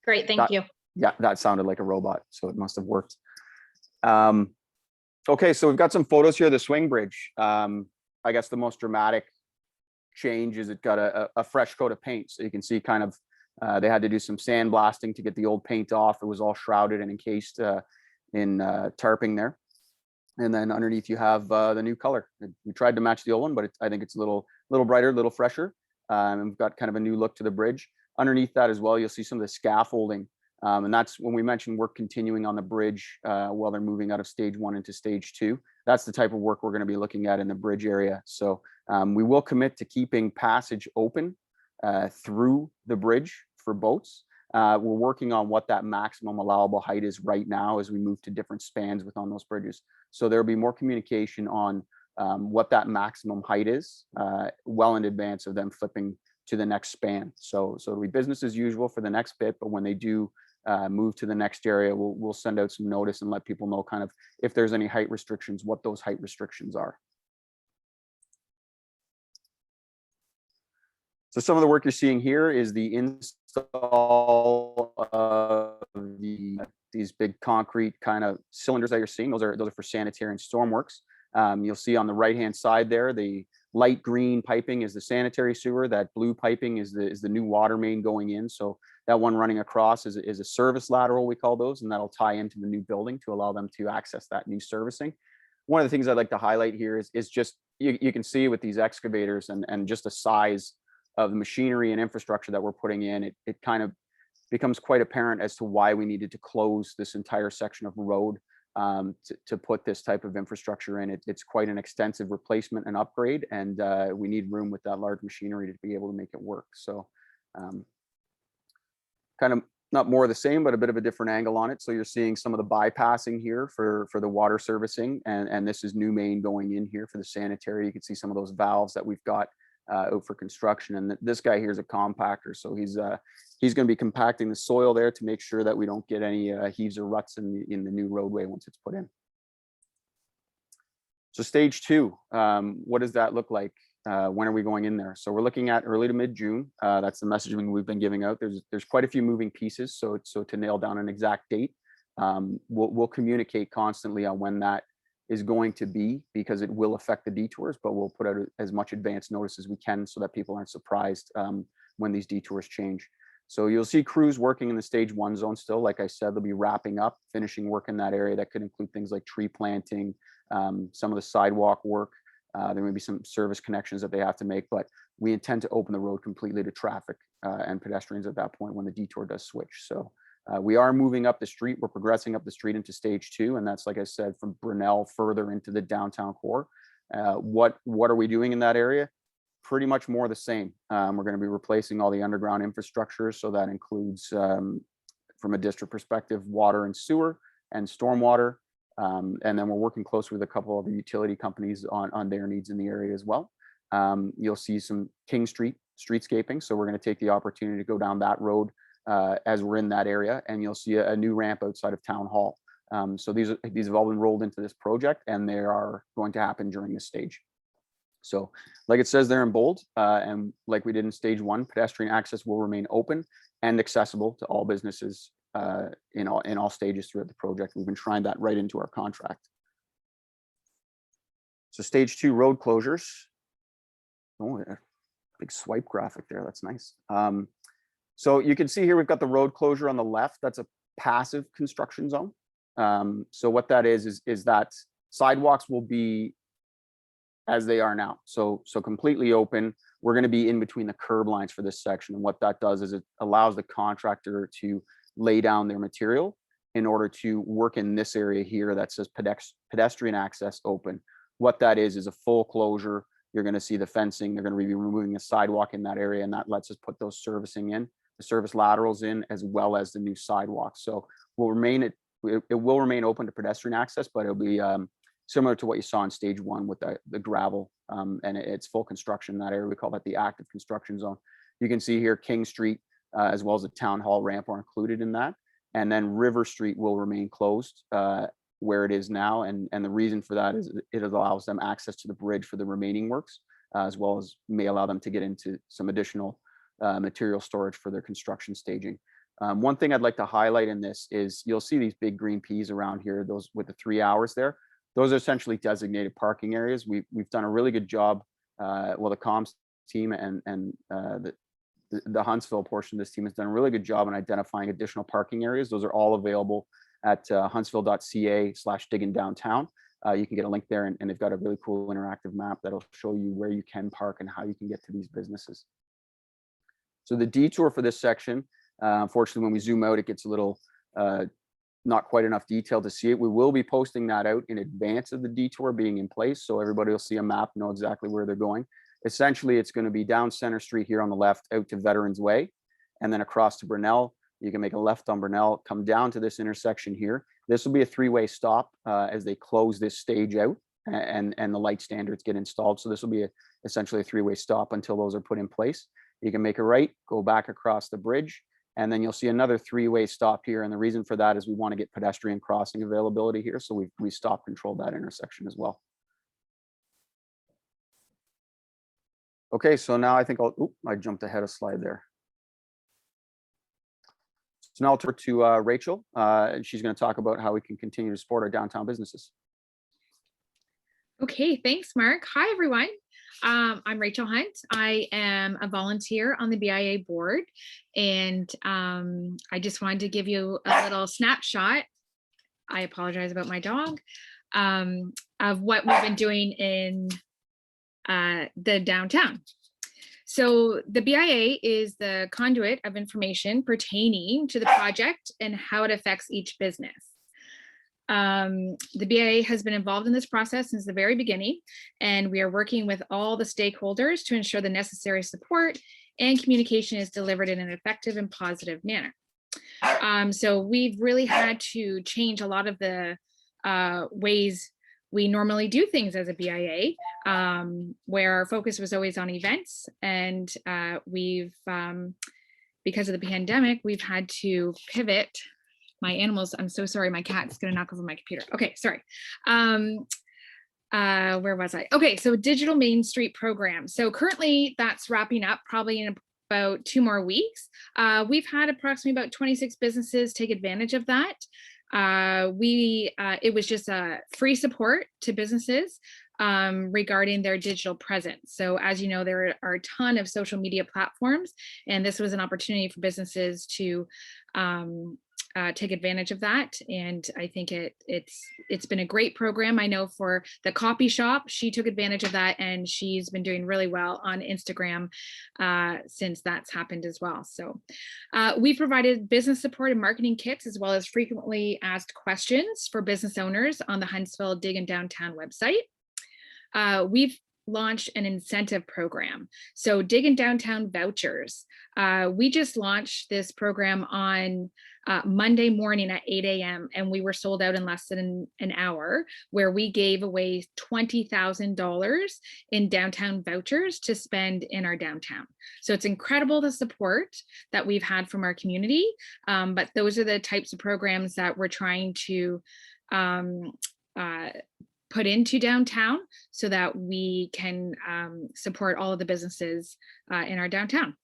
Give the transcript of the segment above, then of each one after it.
Great, thank That, you. yeah, that sounded like a robot, so it must have worked. Okay, so we've got some photos here of the swing bridge. I guess the most dramatic change is it got a fresh coat of paint. So you can see kind of they had to do some sandblasting to get the old paint off. It was all shrouded and encased in tarping there. And then underneath you have the new color. We tried to match the old one, but I think it's a little brighter, a little fresher. And we've got kind of a new look to the bridge. Underneath that as well, you'll see some of the scaffolding. And that's when we mentioned work continuing on the bridge while they're moving out of stage 1 into stage 2. That's the type of work we're going to be looking at in the bridge area. So we will commit to keeping passage open through the bridge for boats. We're working on what that maximum allowable height is right now as we move to different spans within those bridges. So there'll be more communication on what that maximum height is well in advance of them flipping to the next span. So it'll be business as usual for the next bit, but when they do move to the next area, we'll send out some notice and let people know kind of if there's any height restrictions, what those height restrictions are. So some of the work you're seeing here is the install of these big concrete kind of cylinders that you're seeing. Those are for sanitary and stormworks. You'll see on the right-hand side there, the light green piping is the sanitary sewer. That blue piping is the new water main going in. So that one running across is a service lateral, we call those, and that'll tie into the new building to allow them to access that new servicing. One of the things I'd like to highlight here is just, you can see with these excavators and just the size of the machinery and infrastructure that we're putting in, it kind of becomes quite apparent as to why we needed to close this entire section of road to put this type of infrastructure in. It's quite an extensive replacement and upgrade, and we need room with that large machinery to be able to make it work. So kind of not more of the same, but a bit of a different angle on it. So you're seeing some of the bypassing here for the water servicing, and this is new main going in here for the sanitary. You can see some of those valves that we've got out for construction, and this guy here is a compactor, so he's going to be compacting the soil there to make sure that we don't get any heaves or ruts in the new roadway once it's put in. So stage 2, what does that look like? When are we going in there? So we're looking at early to mid-June. That's the messaging we've been giving out. There's quite a few moving pieces, so to nail down an exact date, we'll communicate constantly on when that is going to be, because it will affect the detours, but we'll put out as much advance notice as we can so that people aren't surprised when these detours change. So you'll see crews working in the stage 1 zone still. Like I said, they'll be wrapping up, finishing work in that area. That could include things like tree planting, some of the sidewalk work. There may be some service connections that they have to make, but we intend to open the road completely to traffic and pedestrians at that point when the detour does switch. So we are moving up the street. We're progressing up the street into stage 2, and that's, like I said, from Brunel further into the downtown core. What are we doing in that area? Pretty much more the same. We're going to be replacing all the underground infrastructure, so that includes, from a district perspective, water and sewer and stormwater. And then we're working closely with a couple of the utility companies on their needs in the area as well. You'll see some King Street streetscaping, so we're going to take the opportunity to go down that road as we're in that area, and you'll see a new ramp outside of Town Hall. So these have all been rolled into this project, and they are going to happen during this stage. So like it says there in bold, and like we did in stage 1, pedestrian access will remain open and accessible to all businesses in all stages throughout the project. We've been trying that right into our contract. So stage 2 road closures. Oh, yeah. Big swipe graphic there. That's nice. So you can see here we've got the road closure on the left. That's a passive construction zone. So what that is that sidewalks will be as they are now. So completely open. We're going to be in between the curb lines for this section. And what that does is it allows the contractor to lay down their material in order to work in this area here that says pedestrian access open. What that is a full closure. You're going to see the fencing. They're going to be removing the sidewalk in that area, and that lets us put those servicing in, the service laterals in, as well as the new sidewalk. So it will remain open to pedestrian access, but it'll be similar to what you saw in stage 1 with the gravel, and it's full construction in that area. We call that the active construction zone. You can see here King Street as well as the Town Hall ramp are included in that, and then River Street will remain closed where it is now, and the reason for that is it allows them access to the bridge for the remaining works, as well as may allow them to get into some additional material storage for their construction staging. One thing I'd like to highlight in this is you'll see these big green peas around here, those with the 3 hours there. Those are essentially designated parking areas. We've done a really good job. Well, the comms team and the Huntsville portion of this team has done a really good job in identifying additional parking areas. Those are all available at Huntsville.ca/Diggin Downtown. You can get a link there, and they've got a really cool interactive map that'll show you where you can park and how you can get to these businesses. So the detour for this section, unfortunately, when we zoom out, it gets a little not quite enough detail to see it. We will be posting that out in advance of the detour being in place, so everybody will see a map, know exactly where they're going. Essentially, it's going to be down Center Street here on the left, out to Veterans Way, and then across to Brunel. You can make a left on Brunel, come down to this intersection here. This will be a 3-way stop as they close this stage out and the light standards get installed. So this will be essentially a 3-way stop until those are put in place. You can make a right, go back across the bridge, and then you'll see another 3-way stop here. And the reason for that is we want to get pedestrian crossing availability here. So we stop control that intersection as well. Okay, so now I think I jumped ahead a slide there. So now I'll turn to Rachel, and she's going to talk about how we can continue to support our downtown businesses. Okay, thanks, Mark. Hi, everyone. I'm Rachel Hunt. I am a volunteer on the BIA board, and I just wanted to give you a little snapshot. I apologize about my dog, of what we've been doing in the downtown. So the BIA is the conduit of information pertaining to the project and how it affects each business. The BIA has been involved in this process since the very beginning, and we are working with all the stakeholders to ensure the necessary support and communication is delivered in an effective and positive manner. So we've really had to change a lot of the ways we normally do things as a BIA, where our focus was always on events, and because of the pandemic, we've had to pivot. My animals, I'm so sorry, my cat's gonna knock over my computer. Okay, sorry. Where was I? Okay, so digital Main Street program. So currently that's wrapping up probably in about 2 more weeks. We've had approximately about 26 businesses take advantage of that. It was just a free support to businesses regarding their digital presence. So as you know, there are a ton of social media platforms, and this was an opportunity for businesses to take advantage of that. And I think it's been a great program. I know for the coffee shop, she took advantage of that, and she's been doing really well on Instagram since that's happened as well. So we provided business support and marketing kits, as well as frequently asked questions for business owners on the Huntsville Diggin Downtown website. We've launched an incentive program. So Diggin Downtown vouchers. We just launched this program on Monday morning at 8 a.m. and we were sold out in less than an hour, where we gave away $20,000 in downtown vouchers to spend in our downtown. So it's incredible the support that we've had from our community, but those are the types of programs that we're trying to put into downtown so that we can support all of the businesses in our downtown.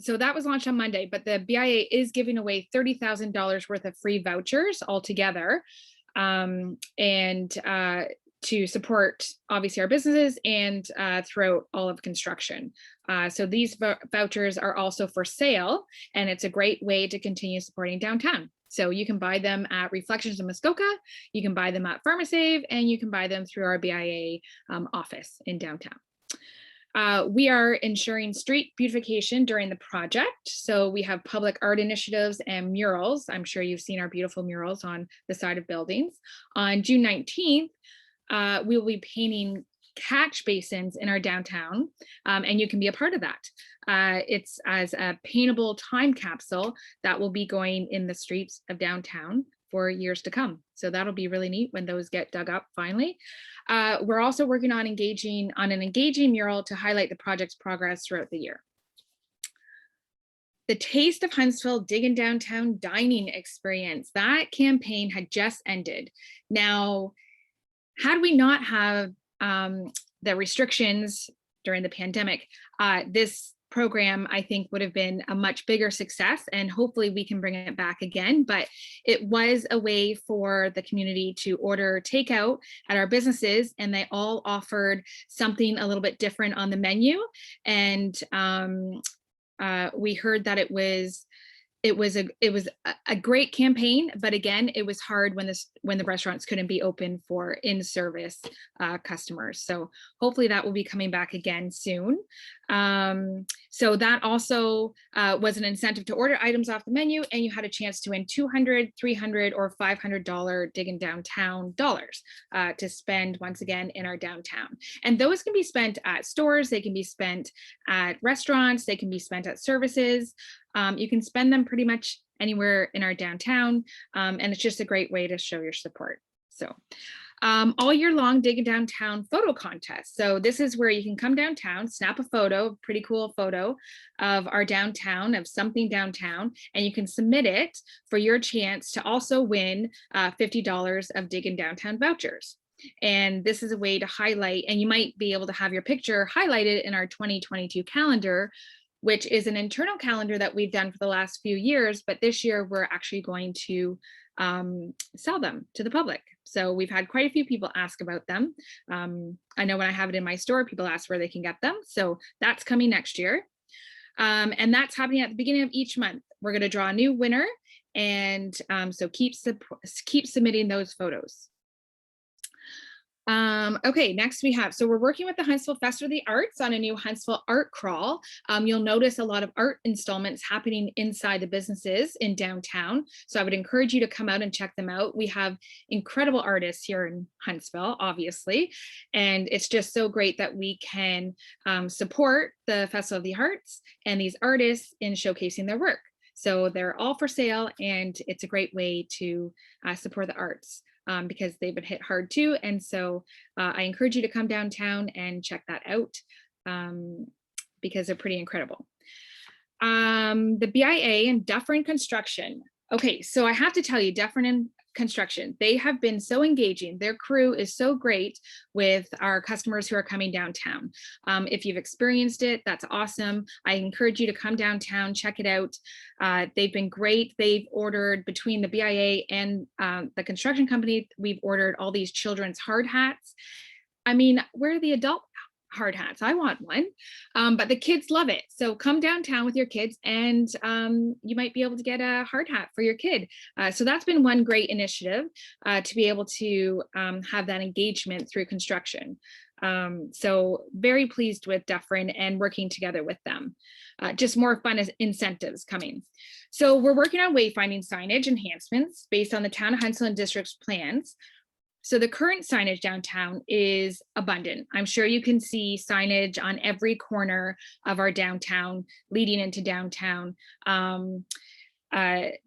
So that was launched on Monday, but the BIA is giving away $30,000 worth of free vouchers altogether, and to support obviously our businesses and throughout all of construction. So these vouchers are also for sale, and it's a great way to continue supporting downtown. So you can buy them at Reflections of Muskoka, you can buy them at PharmaSave, and you can buy them through our BIA office in downtown. We are ensuring street beautification during the project. So we have public art initiatives and murals. I'm sure you've seen our beautiful murals on the side of buildings. On June 19th, we will be painting catch basins in our downtown, and you can be a part of that. It's as a paintable time capsule that will be going in the streets of downtown for years to come. So that'll be really neat when those get dug up finally. We're also working on an engaging mural to highlight the project's progress throughout the year. The Taste of Huntsville Diggin Downtown dining experience, that campaign had just ended. Now, had we not have the restrictions during the pandemic, this program, I think, would have been a much bigger success, and hopefully we can bring it back again. But it was a way for the community to order takeout at our businesses, and they all offered something a little bit different on the menu. And we heard that it was a great campaign, but again, it was hard when the restaurants couldn't be open for in-service customers. So hopefully that will be coming back again soon. So that also was an incentive to order items off the menu, and you had a chance to win $200, $300, or $500 Diggin Downtown dollars to spend once again in our downtown. And those can be spent at stores, they can be spent at restaurants, they can be spent at services. You can spend them pretty much anywhere in our downtown, and it's just a great way to show your support. So all year long, Diggin Downtown photo contest. So this is where you can come downtown, snap a photo, pretty cool photo of our downtown, of something downtown, and you can submit it for your chance to also win $50 of Diggin Downtown vouchers. And this is a way to highlight, and you might be able to have your picture highlighted in our 2022 calendar, which is an internal calendar that we've done for the last few years, but this year we're actually going to sell them to the public. So we've had quite a few people ask about them. I know when I have it in my store, people ask where they can get them. So that's coming next year. And that's happening at the beginning of each month. We're going to draw a new winner. And so keep submitting those photos. Okay, next we have, so we're working with the Huntsville Festival of the Arts on a new Huntsville art crawl. You'll notice a lot of art installments happening inside the businesses in downtown. So I would encourage you to come out and check them out. We have incredible artists here in Huntsville, obviously, and it's just so great that we can support the Festival of the Arts and these artists in showcasing their work. So they're all for sale, and it's a great way to support the arts. Because they've been hit hard too. And so I encourage you to come downtown and check that out because they're pretty incredible. The BIA and Dufferin Construction. Okay, so I have to tell you, Dufferin and Construction, they have been so engaging. Their crew is so great with our customers who are coming downtown. If you've experienced it, that's awesome. I encourage you to come downtown, check it out. They've been great. They've ordered, between the BIA and the construction company, we've ordered all these children's hard hats. I mean, where are the adult hard hats? I want one, but the kids love it. So come downtown with your kids, and you might be able to get a hard hat for your kid. So that's been one great initiative to be able to have that engagement through construction. So very pleased with Dufferin and working together with them. Just more fun as incentives coming. So we're working on wayfinding signage enhancements based on the Town of Huntsville and District's plans. So the current signage downtown is abundant. I'm sure you can see signage on every corner of our downtown leading into downtown.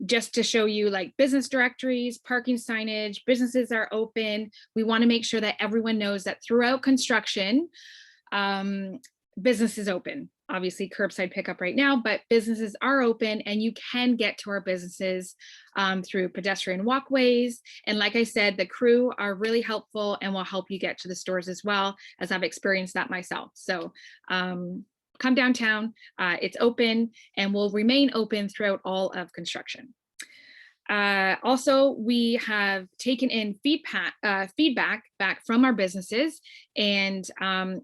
Just to show you, like, business directories, parking signage, businesses are open. We want to make sure that everyone knows that throughout construction, business is open. Obviously curbside pickup right now, but businesses are open, and you can get to our businesses through pedestrian walkways. And like I said, the crew are really helpful and will help you get to the stores as well, as I've experienced that myself. So come downtown, it's open and will remain open throughout all of construction. Also, we have taken in feedback back from our businesses, and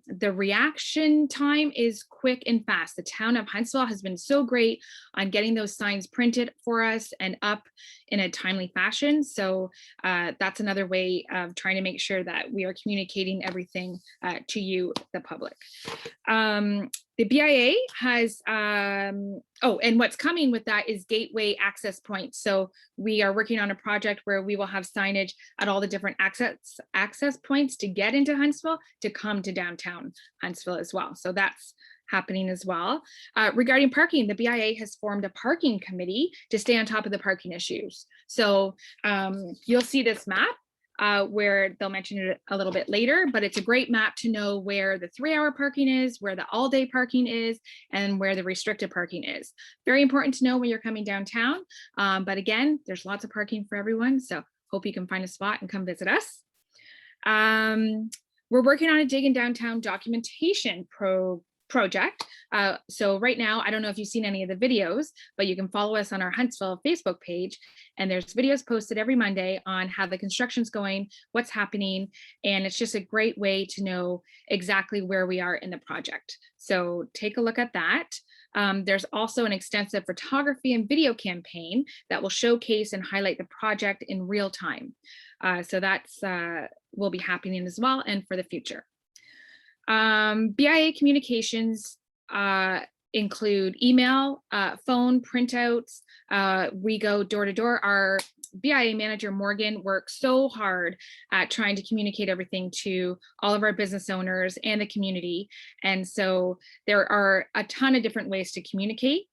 the reaction time is quick and fast. The Town of Huntsville has been so great on getting those signs printed for us and up in a timely fashion. So that's another way of trying to make sure that we are communicating everything to you, the public. The BIA has, oh, and what's coming with that is gateway access points. So we are working on a project where we will have signage at all the different access points to get into Huntsville, to come to downtown Huntsville as well. So that's happening as well. Regarding parking, the BIA has formed a parking committee to stay on top of the parking issues. So you'll see this map where they'll mention it a little bit later, but it's a great map to know where the 3-hour parking is, where the all-day parking is, and where the restricted parking is. Very important to know when you're coming downtown. But again, there's lots of parking for everyone. So hope you can find a spot and come visit us. We're working on a Diggin Downtown documentation project. So right now, I don't know if you've seen any of the videos, but you can follow us on our Huntsville Facebook page, and there's videos posted every Monday on how the construction's going, what's happening, and it's just a great way to know exactly where we are in the project. So take a look at that. There's also an extensive photography and video campaign that will showcase and highlight the project in real time. So that's will be happening as well, and for the future. BIA communications include email, phone, printouts. We go door to door. Our BIA manager, Morgan, works so hard at trying to communicate everything to all of our business owners and the community. And so there are a ton of different ways to communicate.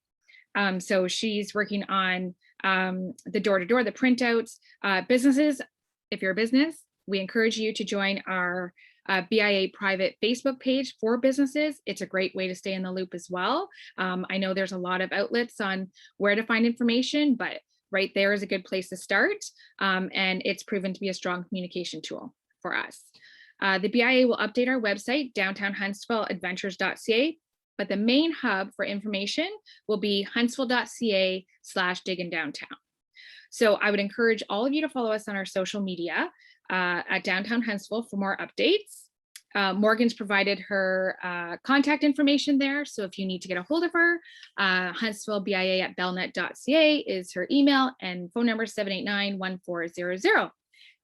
So she's working on the door to door, the printouts. Businesses, if you're a business, we encourage you to join our BIA private Facebook page for businesses. It's a great way to stay in the loop as well. I know there's a lot of outlets on where to find information, but right there is a good place to start. And it's proven to be a strong communication tool for us. The BIA will update our website, Downtown Huntsville Adventures.ca, but the main hub for information will be Huntsville.ca/Diggin Downtown. So I would encourage all of you to follow us on our social media at Downtown Huntsville for more updates. Morgan's provided her contact information there. So if you need to get a hold of her, HuntsvilleBIA@bellnet.ca is her email, and phone number 789-1400.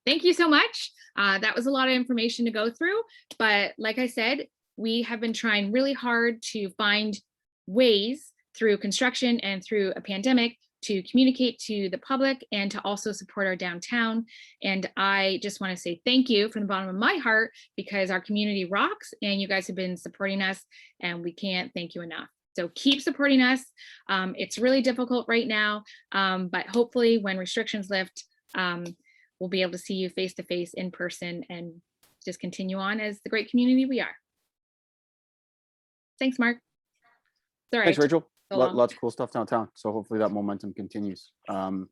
Thank you so much. That was a lot of information to go through, but like I said, we have been trying really hard to find ways through construction and through a pandemic to communicate to the public and to also support our downtown. And I just want to say thank you from the bottom of my heart, because our community rocks and you guys have been supporting us, and we can't thank you enough. So keep supporting us. It's really difficult right now, but hopefully when restrictions lift, we'll be able to see you face to face in person and just continue on as the great community we are. Thanks, Mark. Sorry. Thanks, Rachel. So long. Lots of cool stuff downtown. So hopefully that momentum continues. I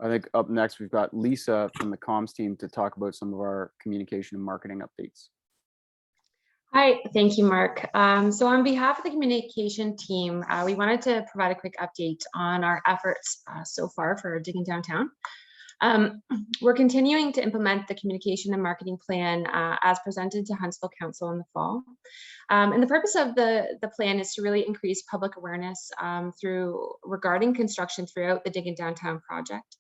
think up next, we've got Lisa from the comms team to talk about some of our communication and marketing updates. Hi, thank you, Mark. So on behalf of the communication team, we wanted to provide a quick update on our efforts so far for Diggin Downtown. We're continuing to implement the communication and marketing plan as presented to Huntsville Council in the fall. And the purpose of the plan is to really increase public awareness regarding construction throughout the Diggin Downtown project.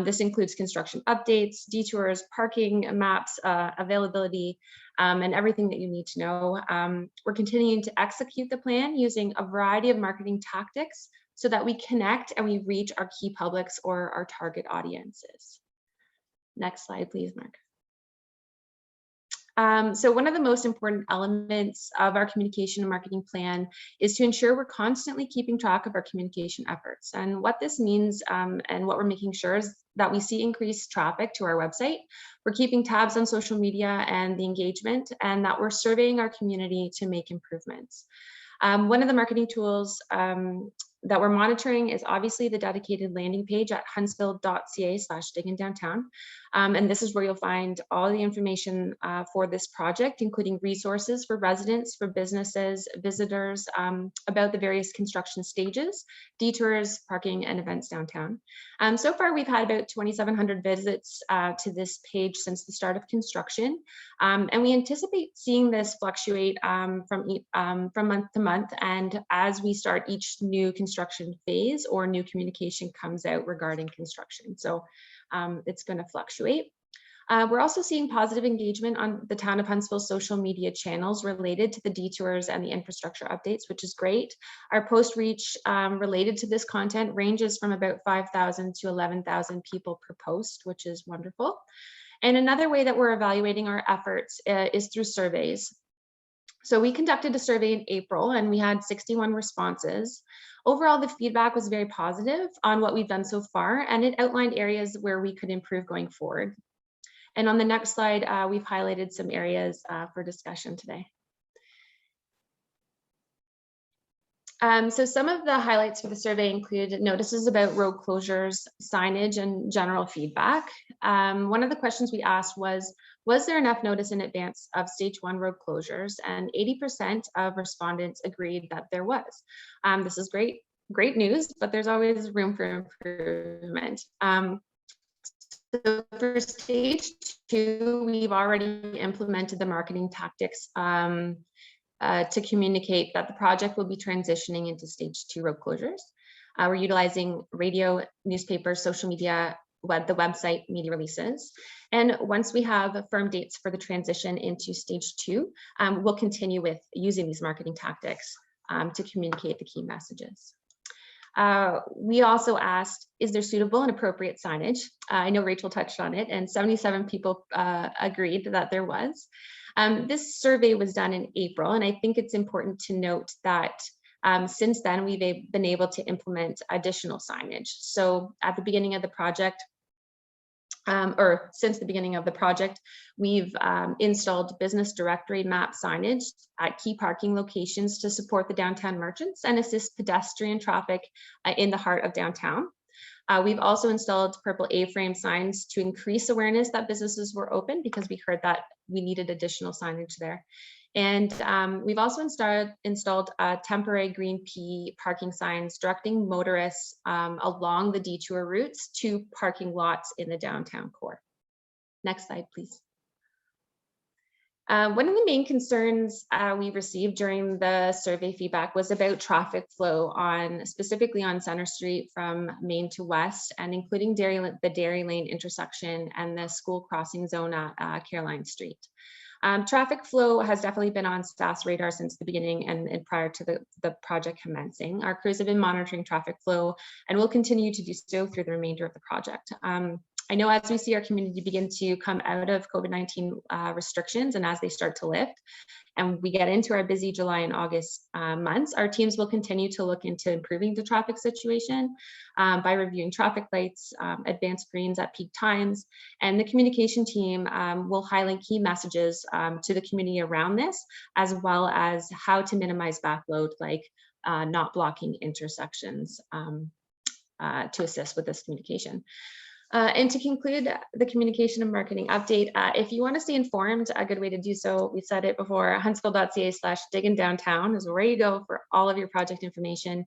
This includes construction updates, detours, parking maps, availability, and everything that you need to know. We're continuing to execute the plan using a variety of marketing tactics so that we connect and we reach our key publics or our target audiences. Next slide, please, Mark. So one of the most important elements of our communication and marketing plan is to ensure we're constantly keeping track of our communication efforts. And what this means and what we're making sure is that we see increased traffic to our website. We're keeping tabs on social media and the engagement, and that we're surveying our community to make improvements. One of the marketing tools that we're monitoring is obviously the dedicated landing page at Huntsville.ca/Diggin Downtown. And this is where you'll find all the information for this project, including resources for residents, for businesses, visitors, about the various construction stages, detours, parking, and events downtown. So far, we've had about 2,700 visits to this page since the start of construction. And we anticipate seeing this fluctuate from month to month, and as we start each new construction phase or new communication comes out regarding construction. So it's going to fluctuate. We're also seeing positive engagement on the Town of Huntsville social media channels related to the detours and the infrastructure updates, which is great. Our post reach related to this content ranges from about 5,000 to 11,000 people per post, which is wonderful. And another way that we're evaluating our efforts is through surveys. So we conducted a survey in April and we had 61 responses. Overall, the feedback was very positive on what we've done so far, and it outlined areas where we could improve going forward. And on the next slide, we've highlighted some areas for discussion today. So some of the highlights for the survey include notices about road closures, signage, and general feedback. One of the questions we asked was, Was there enough notice in advance of stage 1 road closures? And 80% of respondents agreed that there was. This is great news, but there's always room for improvement. So for stage 2, we've already implemented the marketing tactics to communicate that the project will be transitioning into stage 2 road closures. We're utilizing radio, newspapers, social media, the website, media releases. And once we have firm dates for the transition into stage 2, we'll continue with using these marketing tactics to communicate the key messages. We also asked, is there suitable and appropriate signage? I know Rachel touched on it, and 77 people agreed that there was. This survey was done in April, and I think it's important to note that since then, we've been able to implement additional signage. So at the beginning of the project, or since the beginning of the project, we've installed business directory map signage at key parking locations to support the downtown merchants and assist pedestrian traffic in the heart of downtown. We've also installed purple A-frame signs to increase awareness that businesses were open, because we heard that we needed additional signage there. And we've also installed temporary green P parking signs directing motorists along the detour routes to parking lots in the downtown core. Next slide, please. One of the main concerns we received during the survey feedback was about traffic flow specifically on Center Street from Main to West, and including the Dairy Lane intersection and the school crossing zone at Caroline Street. Traffic flow has definitely been on staff's radar since the beginning and prior to the project commencing. Our crews have been monitoring traffic flow and will continue to do so through the remainder of the project. I know as we see our community begin to come out of COVID-19 restrictions and as they start to lift, and we get into our busy July and August months, our teams will continue to look into improving the traffic situation by reviewing traffic lights, advanced greens at peak times, and the communication team will highlight key messages to the community around this, as well as how to minimize backload, like not blocking intersections to assist with this communication. And to conclude the communication and marketing update, if you want to stay informed, a good way to do so, we said it before, Huntsville.ca/Diggin Downtown is where you go for all of your project information.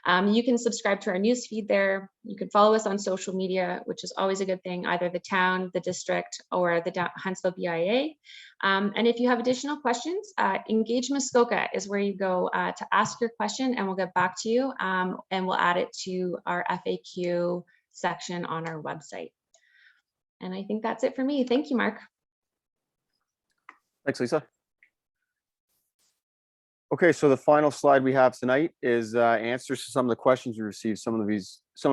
You can subscribe to our news feed there. You can follow us on social media, which is always a good thing, either the town, the district, or the Huntsville BIA. And if you have additional questions, Engage Muskoka is where you go to ask your question, and we'll get back to you, and we'll add it to our FAQ section on our website. And I think that's it for me. Thank you, Mark. Thanks, Lisa. Okay, so the final slide we have tonight is answers to some of the questions we received. Some of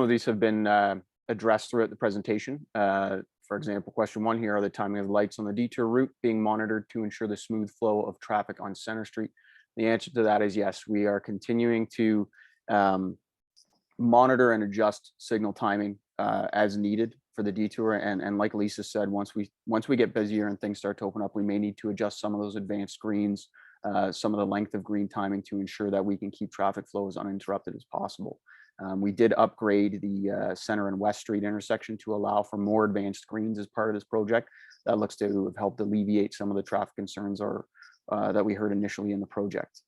these have been addressed throughout the presentation. For example, question 1 here: are the timing of the lights on the detour route being monitored to ensure the smooth flow of traffic on Center Street? The answer to that is yes. We are continuing to monitor and adjust signal timing as needed for the detour, and like Lisa said, once we get busier and things start to open up, we may need to adjust some of those advanced screens, some of the length of green timing, to ensure that we can keep traffic flow as uninterrupted as possible. We did upgrade the Center and West Street intersection to allow for more advanced screens as part of this project. That looks to have helped alleviate some of the traffic concerns that we heard initially in the project.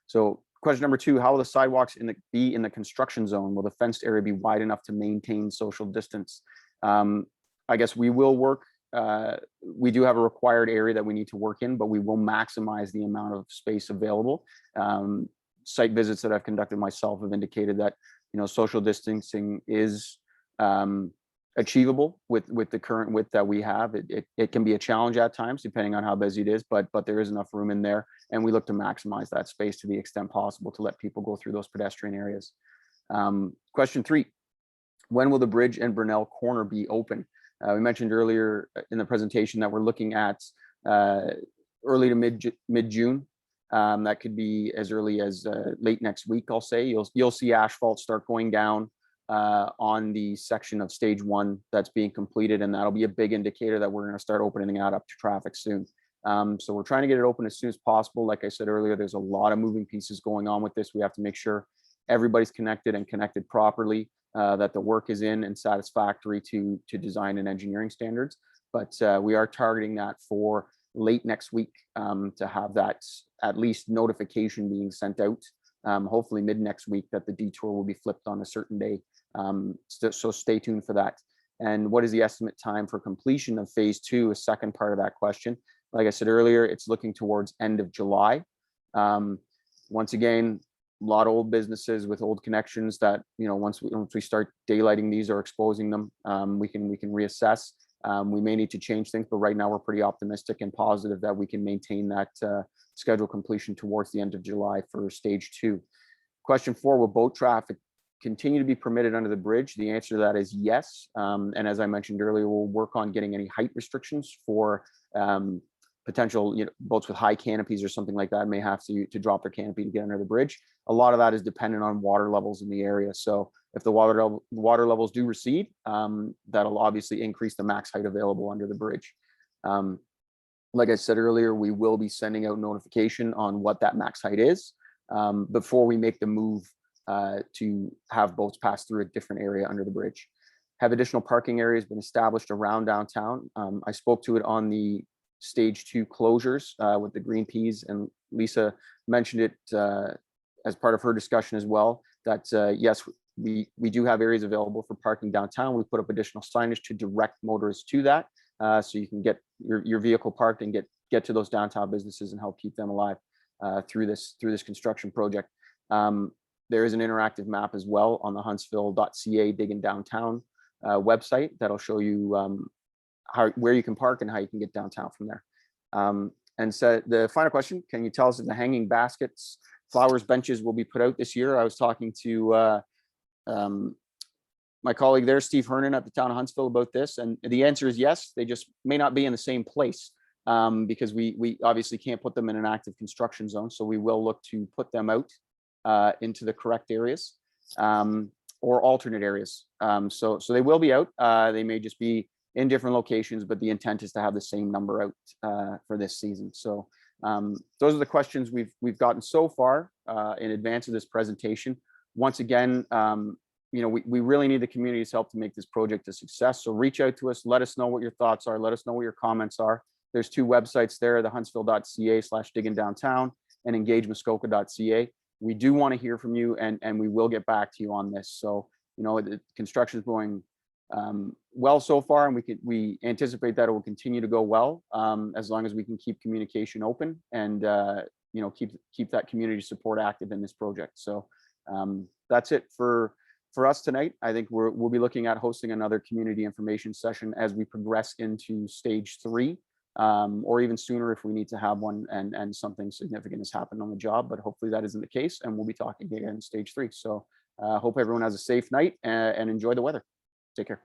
So question number 2, how will the sidewalks be in the construction zone? Will the fenced area be wide enough to maintain social distance? I guess we will work. We do have a required area that we need to work in, but we will maximize the amount of space available. Site visits that I've conducted myself have indicated that, social distancing is achievable with the current width that we have. It can be a challenge at times, depending on how busy it is, but there is enough room in there, and we look to maximize that space to the extent possible to let people go through those pedestrian areas. Question 3, when will the bridge and Brunel corner be open? We mentioned earlier in the presentation that we're looking at early to mid-June. That could be as early as late next week, I'll say. You'll see asphalt start going down on the section of stage 1 that's being completed, and that'll be a big indicator that we're going to start opening that up to traffic soon. So we're trying to get it open as soon as possible. Like I said earlier, there's a lot of moving pieces going on with this. We have to make sure everybody's connected and connected properly, that the work is in and satisfactory to design and engineering standards. but we are targeting that for late next week to have that at least notification being sent out. Hopefully mid next week that the detour will be flipped on a certain day. So stay tuned for that. And what is the estimate time for completion of phase 2? A second part of that question. Like I said earlier, it's looking towards end of July. Once again, a lot of old businesses with old connections that, once we start daylighting these or exposing them, we can reassess. We may need to change things, but right now we're pretty optimistic and positive that we can maintain that schedule completion towards the end of July for stage 2. Question 4, will boat traffic continue to be permitted under the bridge? The answer to that is yes. And as I mentioned earlier, we'll work on getting any height restrictions for potential boats with high canopies or something like that may have to drop their canopy to get under the bridge. A lot of that is dependent on water levels in the area. So if the water levels do recede, that'll obviously increase the max height available under the bridge. Like I said earlier, we will be sending out notification on what that max height is before we make the move to have boats pass through a different area under the bridge. Have additional parking areas been established around downtown? I spoke to it on the stage 2 closures with the green peas, and Lisa mentioned it as part of her discussion as well, that yes, we do have areas available for parking downtown. We put up additional signage to direct motorists to that, so you can get your vehicle parked and get to those downtown businesses and help keep them alive through this construction project. There is an interactive map as well on the Huntsville.ca Diggin Downtown website that'll show you where you can park and how you can get downtown from there. And so the final question, can you tell us if the hanging baskets, flowers, benches will be put out this year? I was talking to my colleague there, Steve Hernan at the Town of Huntsville, about this, and the answer is yes. They just may not be in the same place because we obviously can't put them in an active construction zone. So we will look to put them out into the correct areas or alternate areas. So they will be out. They may just be in different locations, but the intent is to have the same number out for this season. So those are the questions we've gotten so far in advance of this presentation. Once again, we really need the community's help to make this project a success. So reach out to us, let us know what your thoughts are, let us know what your comments are. There's 2 websites there, the Huntsville.ca/Diggin Downtown and EngageMuskoka.ca. We do want to hear from you, and we will get back to you on this. So, the construction is going well so far, and we anticipate that it will continue to go well as long as we can keep communication open and keep that community support active in this project. So that's it for us tonight. I think we'll be looking at hosting another community information session as we progress into stage 3. Or even sooner if we need to have one and something significant has happened on the job, but hopefully that isn't the case, and we'll be talking again in stage 3. So hope everyone has a safe night and enjoy the weather. Take care.